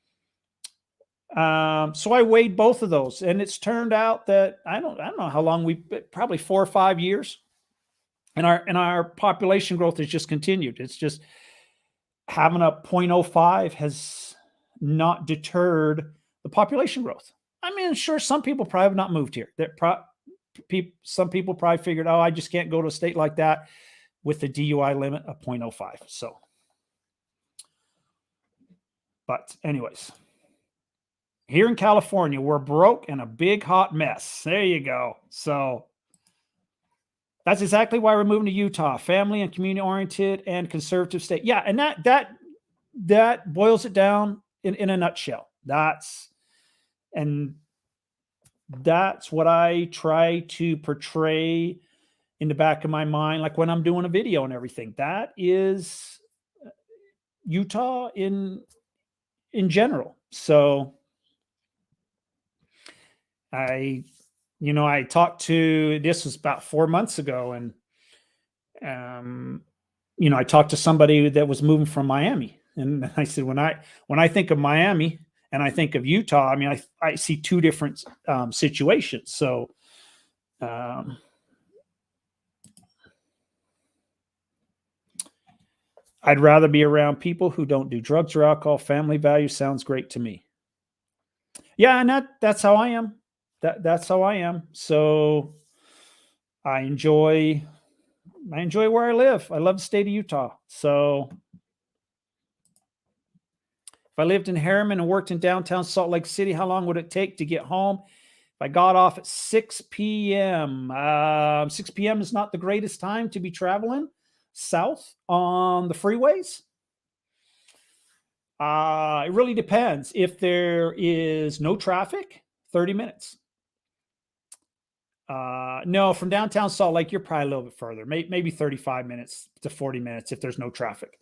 I weighed both of those, and it's turned out that I don't know how long probably 4 or 5 years, and our population growth has just continued. It's just having a 0.05 has not deterred the population growth. I mean, sure, some people probably have not moved here. Some people probably figured, I just can't go to a state like that with the DUI limit of 0.05. So. But anyways, here in California, we're broke and a big hot mess. There you go. So that's exactly why we're moving to Utah, family and community oriented and conservative state. Yeah, and that boils it down in a nutshell. That's what I try to portray in the back of my mind, like when I'm doing a video and everything. That is Utah in general. So I talked to, this was about 4 months ago, and I talked to somebody that was moving from Miami, and I said, when I think of Miami and I think of Utah, I mean, I see two different situations. So I'd rather be around people who don't do drugs or alcohol. Family value sounds great to me. Yeah, and that's how I am. That's how I am. So I enjoy where I live. I love the state of Utah. So if I lived in Harriman and worked in downtown Salt Lake City, how long would it take to get home? If I got off at 6 p.m., 6 p.m. is not the greatest time to be traveling south on the freeways. It really depends. If there is no traffic, 30 minutes. No, from downtown Salt Lake, you're probably a little bit further, maybe 35 minutes to 40 minutes if there's no traffic.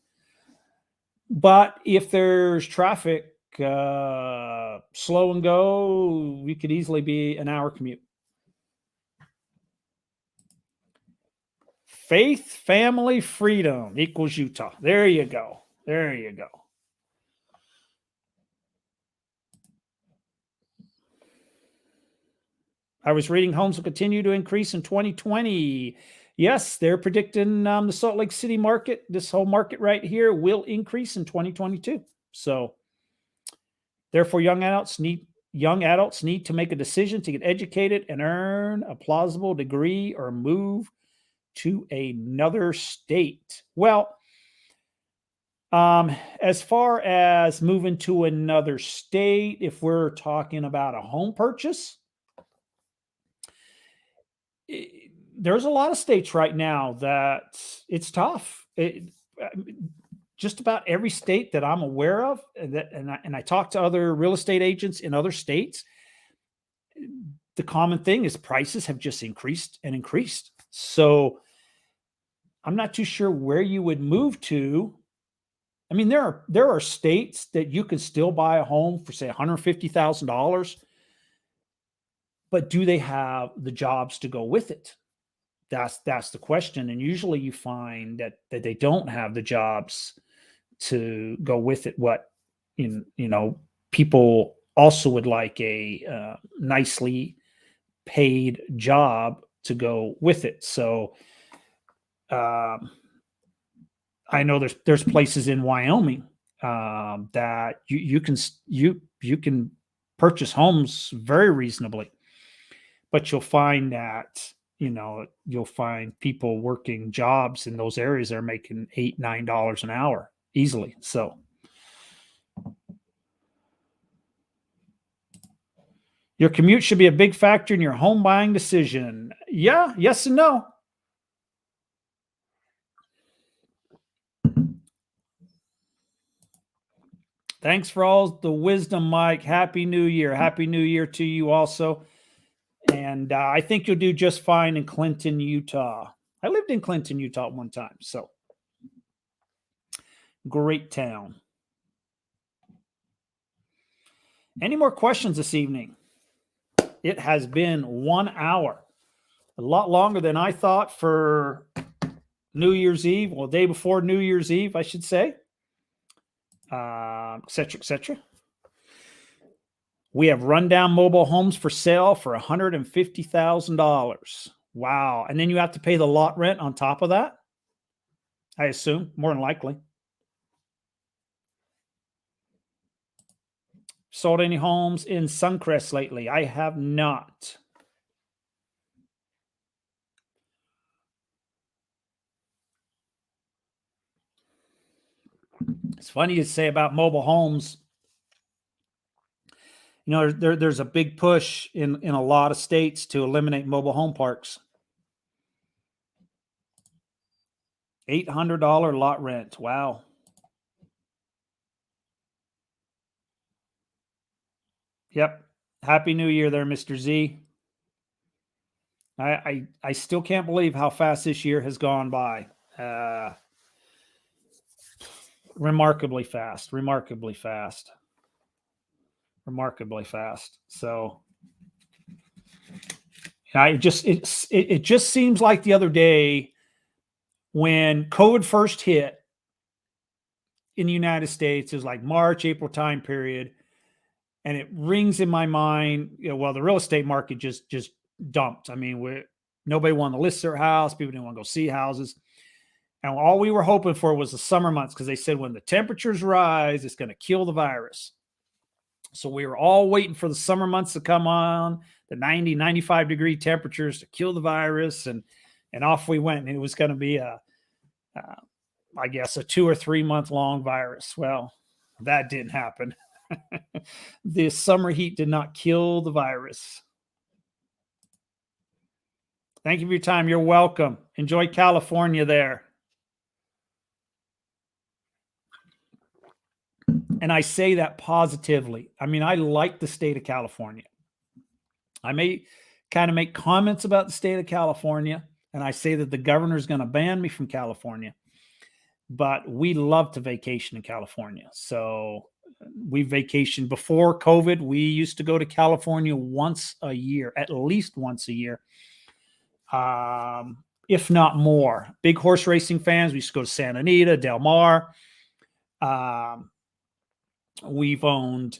But if there's traffic, slow and go, we could easily be an hour commute. Faith, family, freedom equals Utah. There you go. There you go. I was reading homes will continue to increase in 2020. Yes, they're predicting the Salt Lake City market, this whole market right here, will increase in 2022. So, therefore, young adults need to make a decision to get educated and earn a plausible degree or move to another state. Well, as far as moving to another state, if we're talking about a home purchase, there's a lot of states right now that it's tough. Just about every state that I'm aware of, and I talk to other real estate agents in other states, the common thing is prices have just increased and increased. So I'm not too sure where you would move to. I mean, there are states that you can still buy a home for say $150,000, but do they have the jobs to go with it? That's the question. And usually you find that they don't have the jobs to go with it. People also would like a nicely paid job to go with it. So I know there's places in Wyoming that you can purchase homes very reasonably, but you'll find people working jobs in those areas that are making $8-9 an hour easily. So your commute should be a big factor in your home buying decision. Yeah, yes and no. Thanks for all the wisdom, Mike. Happy New Year. Happy New Year to you also. And I think you'll do just fine in Clinton, Utah. I lived in Clinton, Utah one time. So great town. Any more questions this evening? It has been 1 hour, a lot longer than I thought for New Year's Eve. Well, day before New Year's Eve, I should say, et cetera, et cetera. We have rundown mobile homes for sale for $150,000. Wow. And then you have to pay the lot rent on top of that, I assume, more than likely. Sold any homes in Suncrest lately? I have not. It's funny to say about mobile homes. There's a big push in a lot of states to eliminate mobile home parks. $800 lot rent. Wow. Yep. Happy New Year there, Mr. Z. I still can't believe how fast this year has gone by. Remarkably fast. Remarkably fast. Remarkably fast. So it just seems like the other day when COVID first hit in the United States, it was like March, April time period. And it rings in my mind, the real estate market just dumped. I mean, nobody wanted to list their house. People didn't want to go see houses. And all we were hoping for was the summer months, because they said when the temperatures rise, it's going to kill the virus. So we were all waiting for the summer months to come on, the 90, 95 degree temperatures to kill the virus. And off we went. And it was going to be I guess, a 2 or 3 month long virus. Well, that didn't happen. The summer heat did not kill the virus. Thank you for your time. You're welcome. Enjoy California there. And I say that positively. I mean, I like the state of California. I may kind of make comments about the state of California, and I say that the governor is going to ban me from California, but we love to vacation in California. So we vacationed before COVID. We used to go to California once a year, at least once a year, if not more. Big horse racing fans. We used to go to Santa Anita, Del Mar. We've owned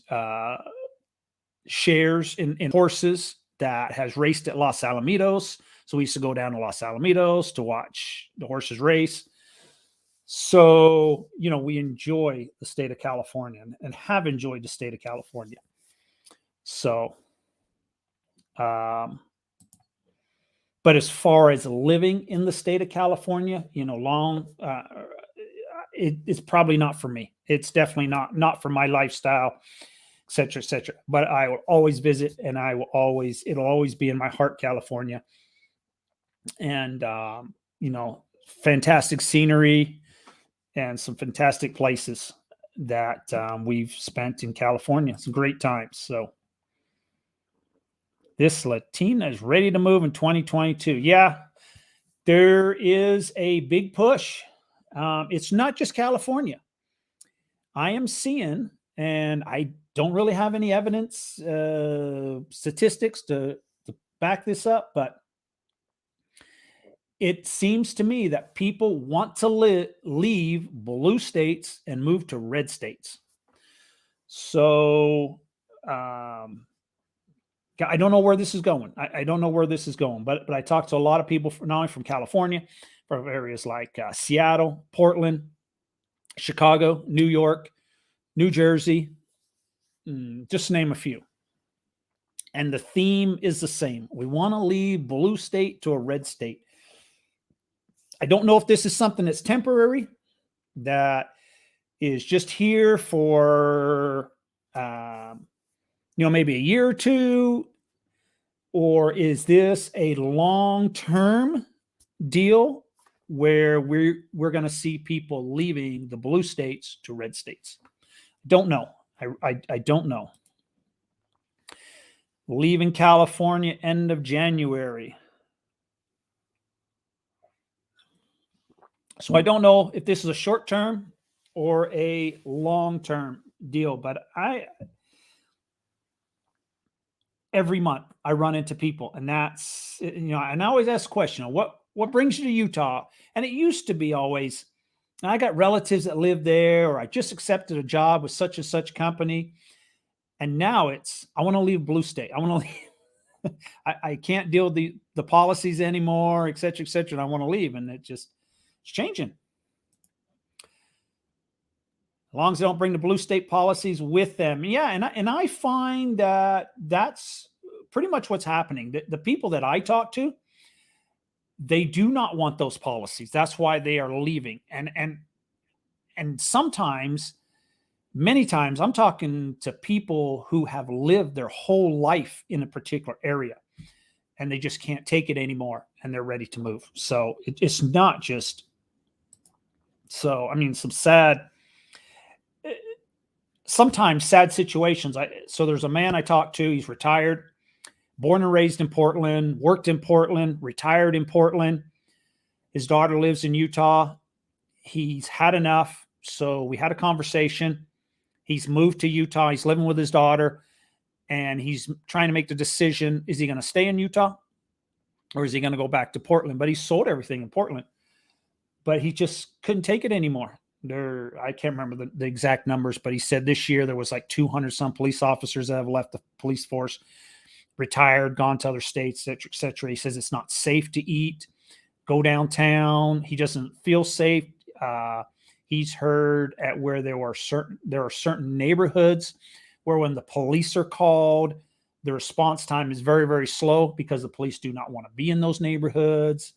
shares in horses that has raced at Los Alamitos. So we used to go down to Los Alamitos to watch the horses race. So, we enjoy the state of California and have enjoyed the state of California. So, but as far as living in the state of California, it's probably not for me. It's definitely not for my lifestyle, et cetera, et cetera. But I will always visit, and it'll always be in my heart, California. And, fantastic scenery and some fantastic places that we've spent in California. Some great times. So this Latina is ready to move in 2022. Yeah, there is a big push. It's not just California. I am seeing, and I don't really have any evidence, statistics to back this up, but it seems to me that people want to leave blue states and move to red states. So I don't know where this is going. I don't know where this is going, but I talked to a lot of people not only from California, from areas like Seattle, Portland, Chicago, New York, New Jersey, just to name a few. And the theme is the same. We want to leave blue state to a red state. I don't know if this is something that's temporary, that is just here for, maybe a year or two, or is this a long-term deal where we're going to see people leaving the blue states to red states? Don't know. I don't know. Leaving California end of January. So I don't know if this is a short-term or a long-term deal, but every month I run into people, and that's, and I always ask the question, what brings you to Utah? And it used to be always, I got relatives that live there, or I just accepted a job with such and such company. And now it's, I want to leave blue state. I want to leave. I can't deal with the policies anymore, et cetera, and I want to leave. And it's changing. As long as they don't bring the blue state policies with them. Yeah. And I find that that's pretty much what's happening. The people that I talk to, they do not want those policies. That's why they are leaving. And sometimes, many times, I'm talking to people who have lived their whole life in a particular area, and they just can't take it anymore, and they're ready to move. So it's not just, sometimes sad situations. So there's a man I talked to, he's retired, born and raised in Portland, worked in Portland, retired in Portland. His daughter lives in Utah. He's had enough. So we had a conversation. He's moved to Utah. He's living with his daughter, and he's trying to make the decision. Is he going to stay in Utah, or is he going to go back to Portland? But he sold everything in Portland, but he just couldn't take it anymore. I can't remember the exact numbers, but he said this year there was like 200 some police officers that have left the police force, retired, gone to other states, et cetera. He says it's not safe to eat, go downtown. He doesn't feel safe. He's heard at where there are certain neighborhoods where when the police are called, the response time is very, very slow because the police do not want to be in those neighborhoods.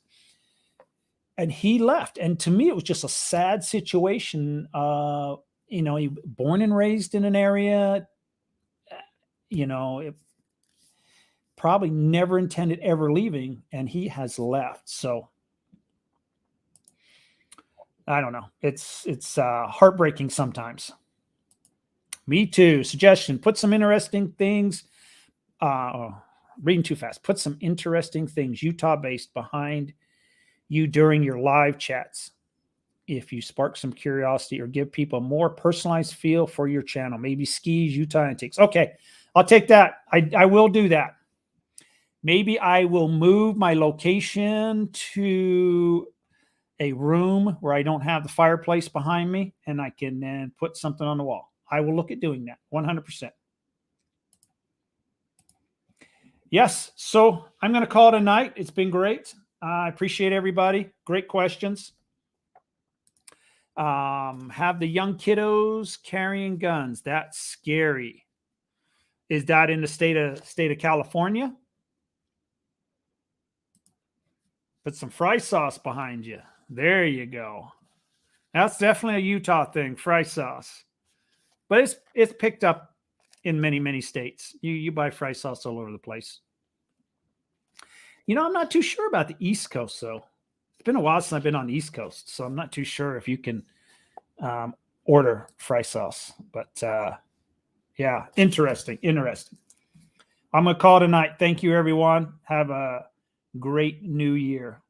And he left. And to me, it was just a sad situation. He born and raised in an area, it probably never intended ever leaving, and he has left. So I don't know. It's heartbreaking sometimes. Me too. Suggestion: put some interesting things. Reading too fast. Put some interesting things Utah-based behind you during your live chats. If you spark some curiosity or give people a more personalized feel for your channel, maybe skis, Utah antiques. Okay, I'll take that. I will do that. Maybe I will move my location to a room where I don't have the fireplace behind me, and I can then put something on the wall. I will look at doing that 100%. Yes. So I'm going to call it a night. It's been great. I appreciate everybody. Great questions. Have the young kiddos carrying guns. That's scary. Is that in the state of California? Put some fry sauce behind you. There you go. That's definitely a Utah thing, fry sauce. But it's picked up in many states. You buy fry sauce all over the place. I'm not too sure about the East Coast though. It's been a while since I've been on the East Coast, so I'm not too sure if you can order fry sauce. But yeah, interesting. I'm gonna call it a night. Thank you, everyone. Have a great new year.